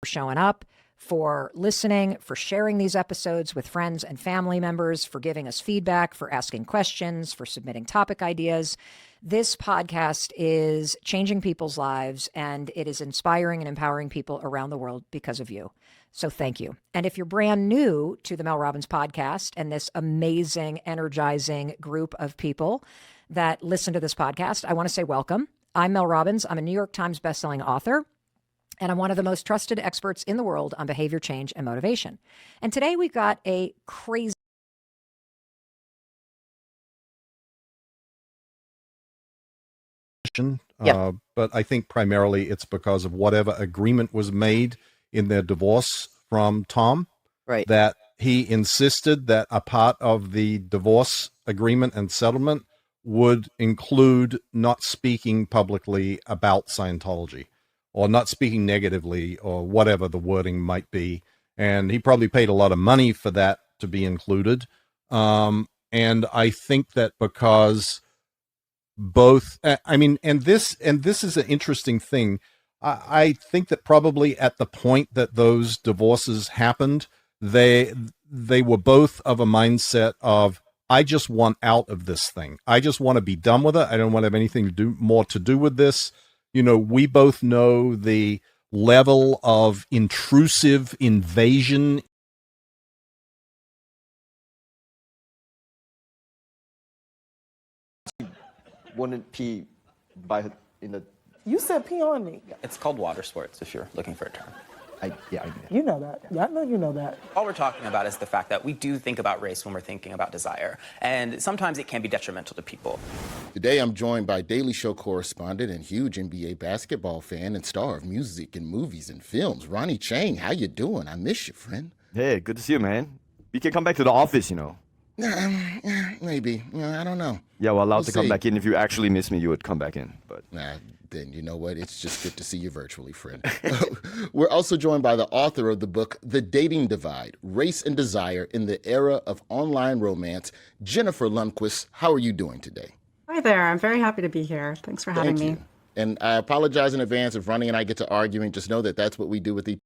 for showing up, for listening, for sharing these episodes with friends and family members, for giving us feedback, for asking questions, for submitting topic ideas. This podcast is changing people's lives, and it is inspiring and empowering people around the world because of you. So thank you. And if you're brand new to the Mel Robbins podcast and this amazing, energizing group of people that listen to this podcast, I want to say welcome. I'm Mel Robbins. I'm a New York Times bestselling author, and I'm one of the most trusted experts in the world on behavior change and motivation. And today we've got a crazy but I think primarily it's because of whatever agreement was made in their divorce from Tom, right? That he insisted that a part of the divorce agreement and settlement would include not speaking publicly about Scientology or not speaking negatively or whatever the wording might be. And he probably paid a lot of money for that to be included. And I think that because both, and this is an interesting thing. I think that probably at the point that those divorces happened, they were both of a mindset of, I just want out of this thing. I just want to be done with it. I don't want to have anything to do with this. You know, we both know the level of intrusive invasion. Wouldn't pee in the... You said pee on me. It's called water sports, if you're looking for a term. I You know that. Yeah, I know you know that. All we're talking about is the fact that we do think about race when we're thinking about desire. And sometimes it can be detrimental to people. Today, I'm joined by Daily Show correspondent and huge NBA basketball fan and star of music and movies and films, Ronnie Chang. How you doing? I miss you, friend. Hey, good to see you, man. You can come back to the office, you know. Maybe. I don't know. Yeah, well, allowed to come back in. If you actually miss me, you would come back in. But then you know what? It's just good to see you virtually, friend. We're also joined by the author of the book, The Dating Divide, Race and Desire in the Era of Online Romance, Jennifer Lundquist. How are you doing today? Hi there. I'm very happy to be here. Thanks for having me. And I apologize in advance if Ronnie and I get to arguing. Just know that that's what we do with each.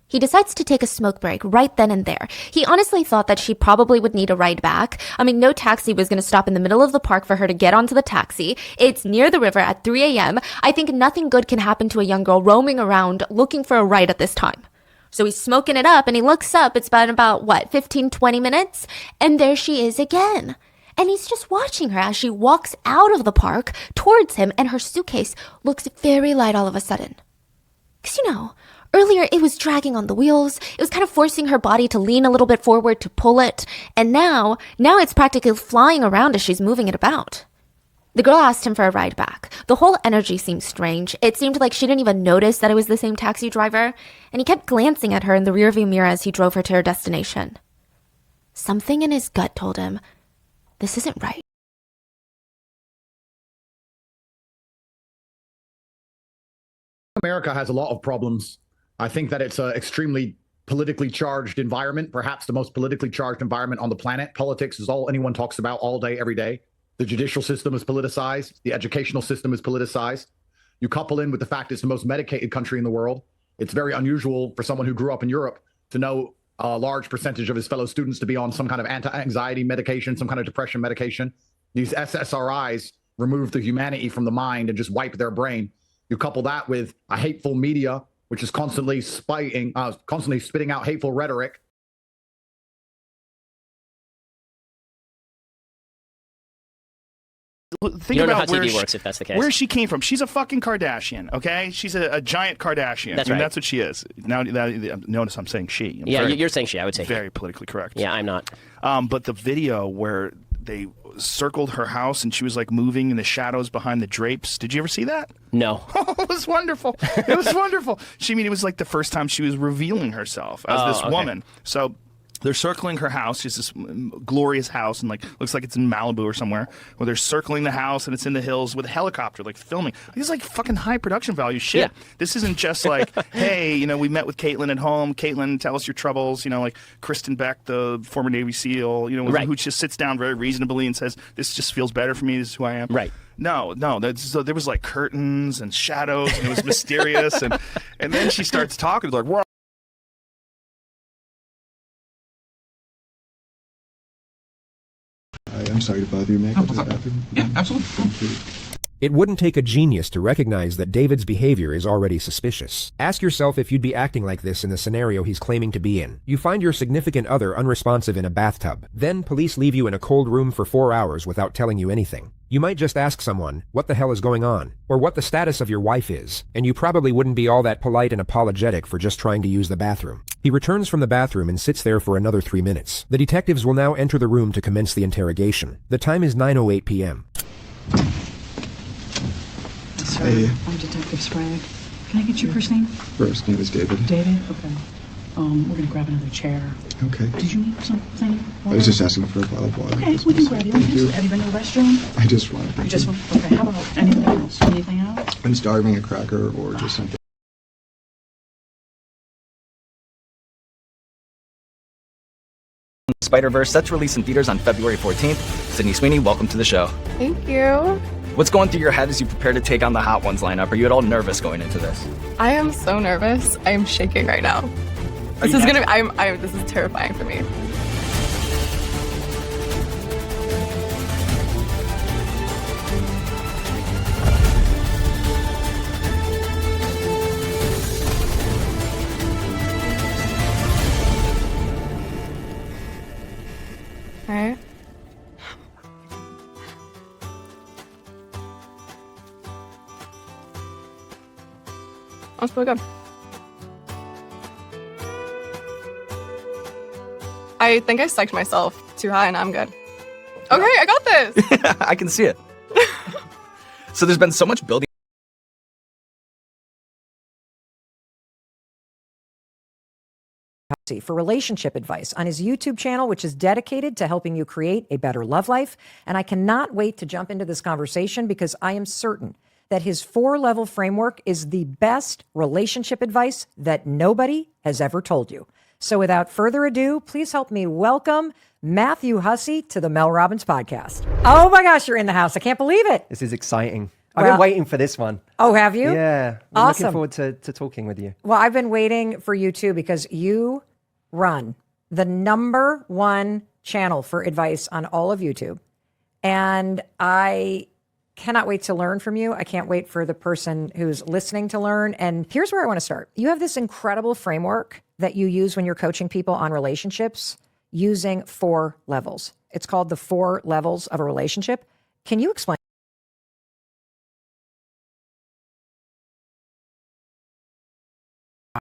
He decides to take a smoke break right then and there. He honestly thought that she probably would need a ride back. I mean, no taxi was going to stop in the middle of the park for her to get onto the taxi. It's near the river at 3 a.m. I think nothing good can happen to a young girl roaming around looking for a ride at this time. So he's smoking it up and he looks up. It's been about, 15, 20 minutes? And there she is again. And he's just watching her as she walks out of the park towards him, and her suitcase looks very light all of a sudden. Because, earlier, it was dragging on the wheels. It was kind of forcing her body to lean a little bit forward to pull it. And now it's practically flying around as she's moving it about. The girl asked him for a ride back. The whole energy seemed strange. It seemed like she didn't even notice that it was the same taxi driver. And he kept glancing at her in the rearview mirror as he drove her to her destination. Something in his gut told him, this isn't right. America has a lot of problems. I think that it's an extremely politically charged environment, perhaps the most politically charged environment on the planet. Politics is all anyone talks about all day, every day. The judicial system is politicized. The educational system is politicized. You couple in with the fact it's the most medicated country in the world. It's very unusual for someone who grew up in Europe to know a large percentage of his fellow students to be on some kind of anti-anxiety medication, some kind of depression medication. These SSRIs remove the humanity from the mind and just wipe their brain. You couple that with a hateful media, which is constantly spitting out hateful rhetoric. Think about how TV works if that's the case. Where she came from. She's a fucking Kardashian, okay? She's a giant Kardashian. That's right. That's what she is. Now, notice I'm saying she. You're saying she. I would say very politically correct. Yeah, I'm not. But the video where they circled her house and she was like moving in the shadows behind the drapes. Did you ever see that? No. It was wonderful. It was wonderful. It was like the first time she was revealing herself as this woman. So they're circling her house. She's this glorious house, and looks like it's in Malibu or somewhere. Where they're circling the house, and it's in the hills with a helicopter, filming. This is fucking high production value shit. Yeah. This isn't just hey, we met with Caitlin at home. Caitlin, tell us your troubles. Like Kristen Beck, the former Navy SEAL. Right. Who just sits down very reasonably and says, "This just feels better for me. This is who I am." Right. No. So there was like curtains and shadows, and it was mysterious. and then she starts talking like, "Whoa." I'm sorry to bother you. May I go to the bathroom? Yeah, absolutely. Thank you. It wouldn't take a genius to recognize that David's behavior is already suspicious. Ask yourself if you'd be acting like this in the scenario he's claiming to be in. You find your significant other unresponsive in a bathtub. Then police leave you in a cold room for 4 hours without telling you anything. You might just ask someone, what the hell is going on? Or what the status of your wife is. And you probably wouldn't be all that polite and apologetic for just trying to use the bathroom. He returns from the bathroom and sits there for another 3 minutes. The detectives will now enter the room to commence the interrogation. The time is 9:08 p.m. Sir, Hey. I'm Detective Sprague. Can I get your first name? First name is David. David? Okay. We're gonna grab another chair. Okay. Did you need something? I was just asking for a bottle of water. Okay, we can grab you. Thank you. Have you been to the restroom? I just want. You just want. Okay. How about anything else? Anything else? I'm starving, a cracker or just something. Spider-Verse set to release in theaters on February 14th. Sydney Sweeney, welcome to the show. Thank you. What's going through your head as you prepare to take on the Hot Ones lineup? Are you at all nervous going into this? I am so nervous. I am shaking right now. This is terrifying for me. All right. That's pretty good. I think I psyched myself too high and I'm good. Okay, I got this. I can see it. So there's been so much building. For relationship advice on his YouTube channel, which is dedicated to helping you create a better love life. And I cannot wait to jump into this conversation because I am certain that his 4-level framework is the best relationship advice that nobody has ever told you. So without further ado, please help me welcome Matthew Hussey to the Mel Robbins podcast. Oh my gosh, you're in the house. I can't believe it. This is exciting. I've been waiting for this one. Oh, have you? Yeah. I'm looking forward to talking with you. Well, I've been waiting for you too because you run the #1 channel for advice on all of YouTube. And I cannot wait to learn from you. I can't wait for the person who's listening to learn. And here's where I want to start. You have this incredible framework that you use when you're coaching people on relationships using 4 levels. It's called the 4 levels of a relationship. Can you explain?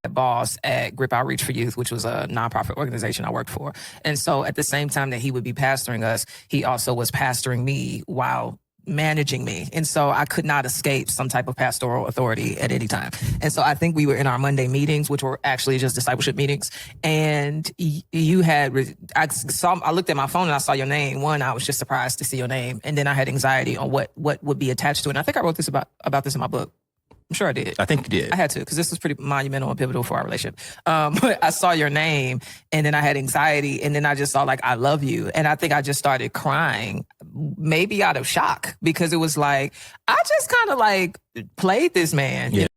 My boss at Grip Outreach for Youth, which was a nonprofit organization I worked for. And so at the same time that he would be pastoring us, he also was pastoring me while managing me. And so I could not escape some type of pastoral authority at any time. And so I think we were in our Monday meetings, which were actually just discipleship meetings. And you had, I looked at my phone and I saw your name. One, I was just surprised to see your name. And then I had anxiety on what would be attached to it. And I think I wrote this about this in my book. I'm sure I did. I think you did. I had to, because this was pretty monumental and pivotal for our relationship. But I saw your name and then I had anxiety and then I just saw like, I love you. And I think I just started crying, maybe out of shock, because it was like, I just kind of like played this man. Yeah.